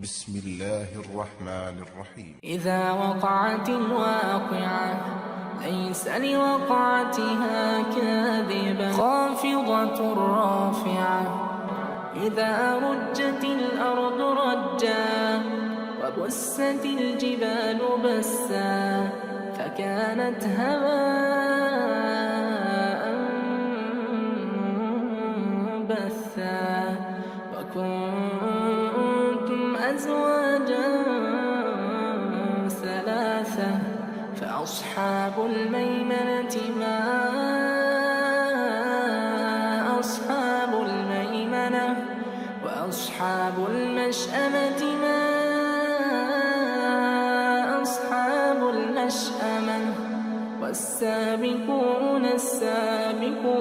بسم الله الرحمن الرحيم. إذا وقعت الواقعة ليس لوقعتها كاذبة خافضة رافعة إذا رجت الأرض رجا وبست الجبال بسا فكانت هباء منبثا وكنتم أزواجا ثلاثة فأصحاب الميمنة ما أصحاب الميمنة وأصحاب المشأمة ما أصحاب المشأمة والسابقون السابقون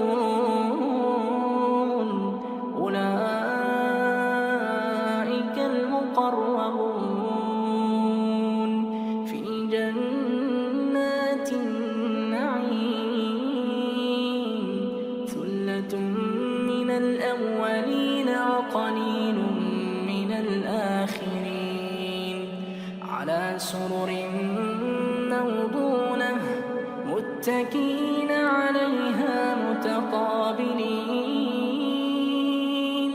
أولئك المقربون في جنات النعيم ثلة من الأولين وقليل من الآخرين على سرر موضونة متكئين عليها متقابلين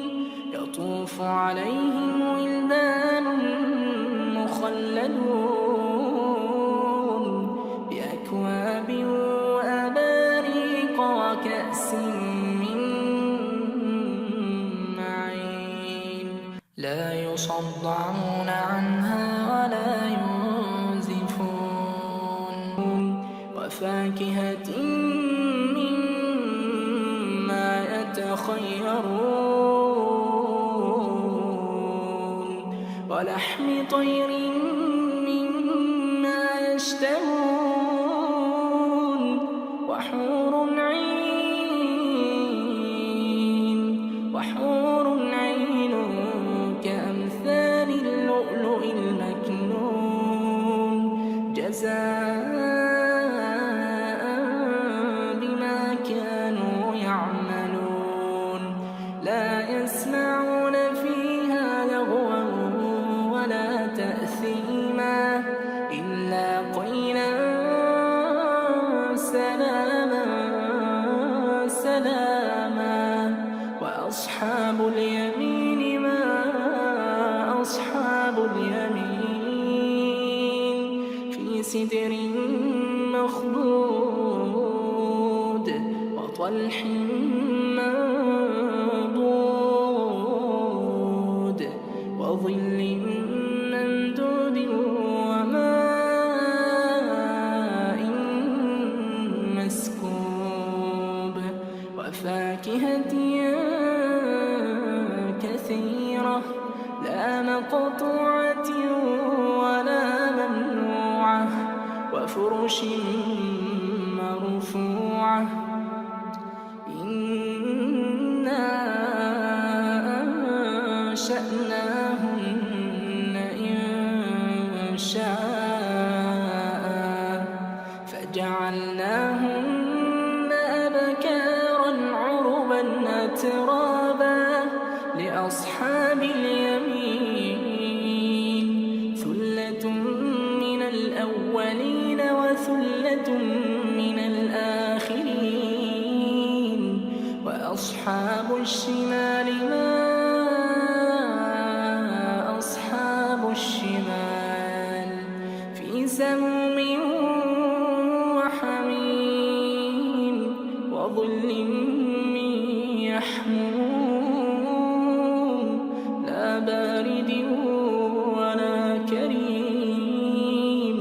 يطوف عليهم ولدان مخلدون بأكواب وأباريق وكأس من معين لا يصدعون عنها ولا ينزفون وفاكهة مما يتخيرون ولحم طير مما يشتهون وحور عين كأمثال اللؤلؤ المكنون جزاء بما كانوا يعملون لا يسمعون فيها لغوا ولا تأثيما إلا قيلا سلاما سلاما وأصحاب اليمين ما أصحاب اليمين في سدر مخضود وطلح منضود وظل ممدود وماء مسكوب وفاكهة كثيرة لا مقطوعة ولا ممنوعة وفرش مرفوعة إنا أنشأناهن إنشاء فجعلناهن أبكارا عربا أترابا لأصحاب اليمين ثلة من الأولين وثلة من الآخرين وأصحاب الشمال ما أصحاب الشمال في سموم وحميم وظل من يحموم لا بارد ولا كريم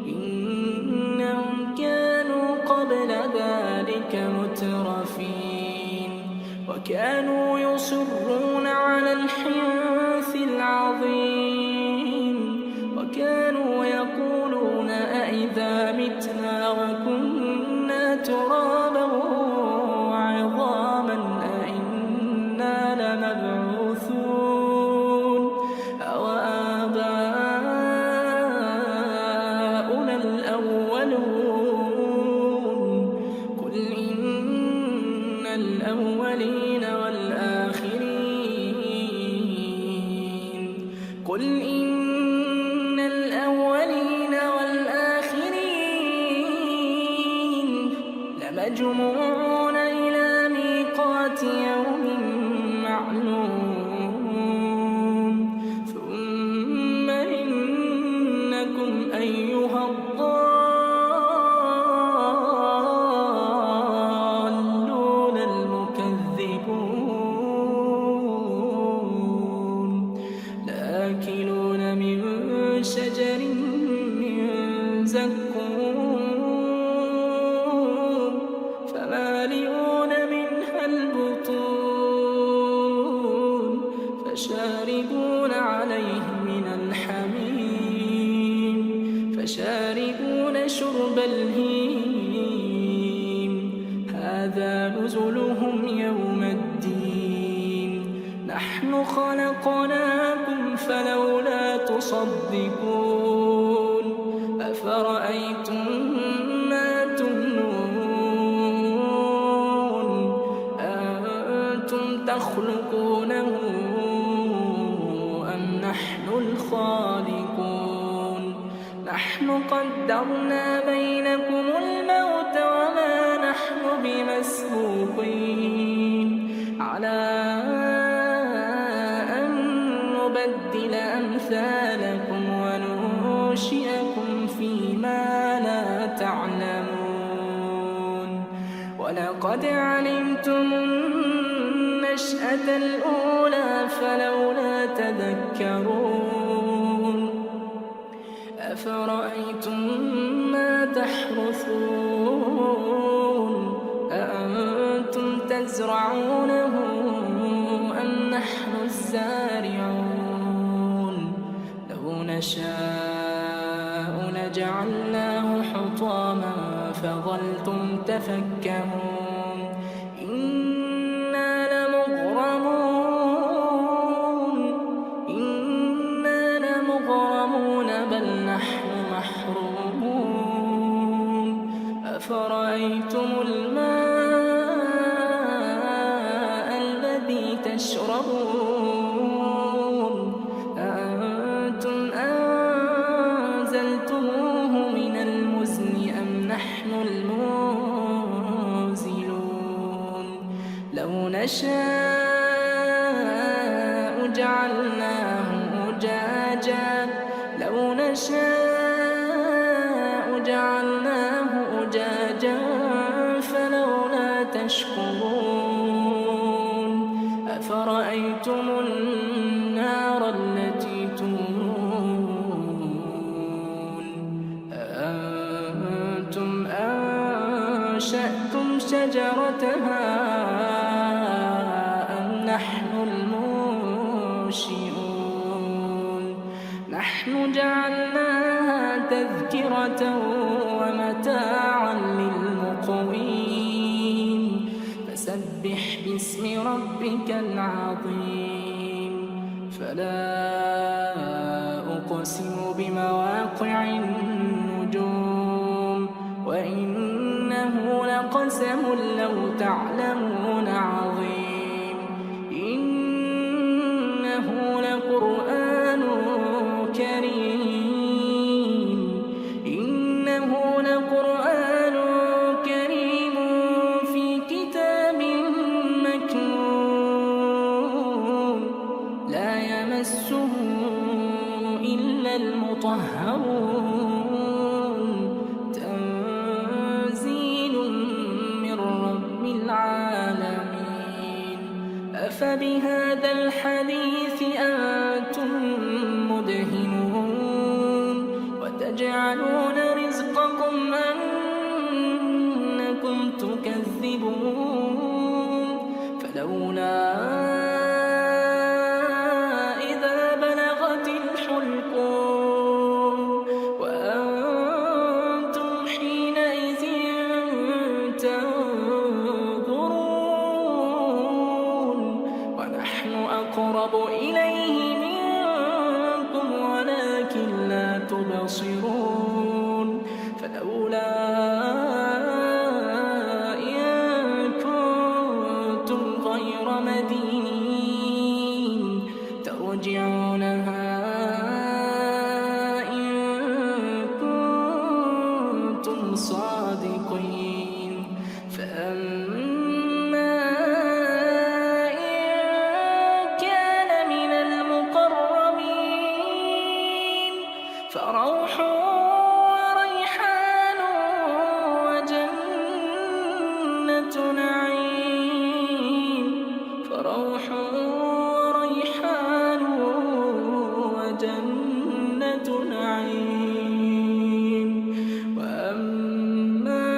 إنهم كانوا قبل ذلك مترفين وكانوا يصرون على الحنث العظيم وكانوا يقولون أئذا متنا وكنا ترابا وعظاما أئنا لمبعوثون أو آباؤنا الأولون قل إن الأولين والآخرين قل إن الأولين والآخرين لمجموعون إلى ميقات يوم معلوم ثم إنكم أيها الضالون المكذبون لآكلون من شجر من زقوم فمالئون منها البطون فشاربون عليه من الحميم فشاربون شرب الهيم هذا نزلهم يوم الدين نحن خلقناكم فلولا تصدقون أفرأيتم ما تمنون أنتم تخلقونه أم نحن الخالقون نحن قدرنا بينكم الموت وما نحن بمسبوقين على أن نبدل أمثالكم وننشئكم فيما لا تعلمون ولقد علمتم النشأة الأولى فلولا تذكرون أفرأيتم ما تحرثون أأنتم تزرعونه أم نحن الزارعون لو نشاء لجعلناه حطاما فظلتم تفكهون إنا لمغرمون بل نحن محرومون أفرأيتم الماء الذي تشربون أأنتم أنزلتموه من المزن أم نحن المنزلون لو نشاء جعلناه أجاجا فلولا تشكرون أفرأيتم النار التي تورون أأنتم أنشأتم شجرتها أم نحن المنشئون نحن جعلناها تذكرة ومتاعا للمقوين فسبح باسم ربك العظيم فلا أقسم بمواقع النجوم وإنه لقسم لو تعلمون عظيم إنه لقرآن كريم في كتاب مكنون لا يمسه إلا المطهرون تنزيل من رب العالمين أفبهذا الحديث أنتم مدهنون وتجعلون رزقكم أنكم تكذبون فلولا إذا بلغت الحلقوم وأنتم حينئذ تنظرون ونحن أقرب إليه منكم ولكن لا تبصرون فلولا إن كنتم غير مدينين ترجعونها فروح وريحان وجنة نعيم فروح وريحان وجنة نعيم وأما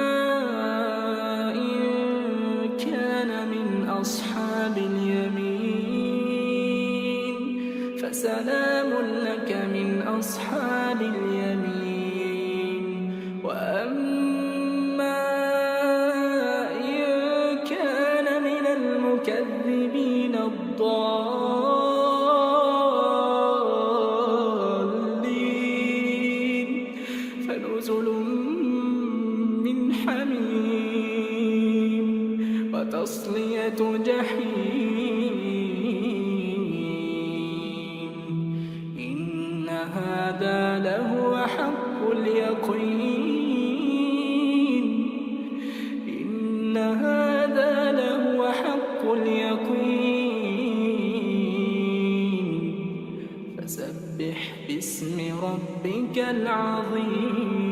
إن كان من أصحاب اليمين فسلام لك من أصحاب اليمين وأما إن كان من المكذبين الضالين فنزل من حميم وتصلية جحيم إن هذا لهو حق اليقين إن هذا لهو حق اليقين فسبح باسم ربك العظيم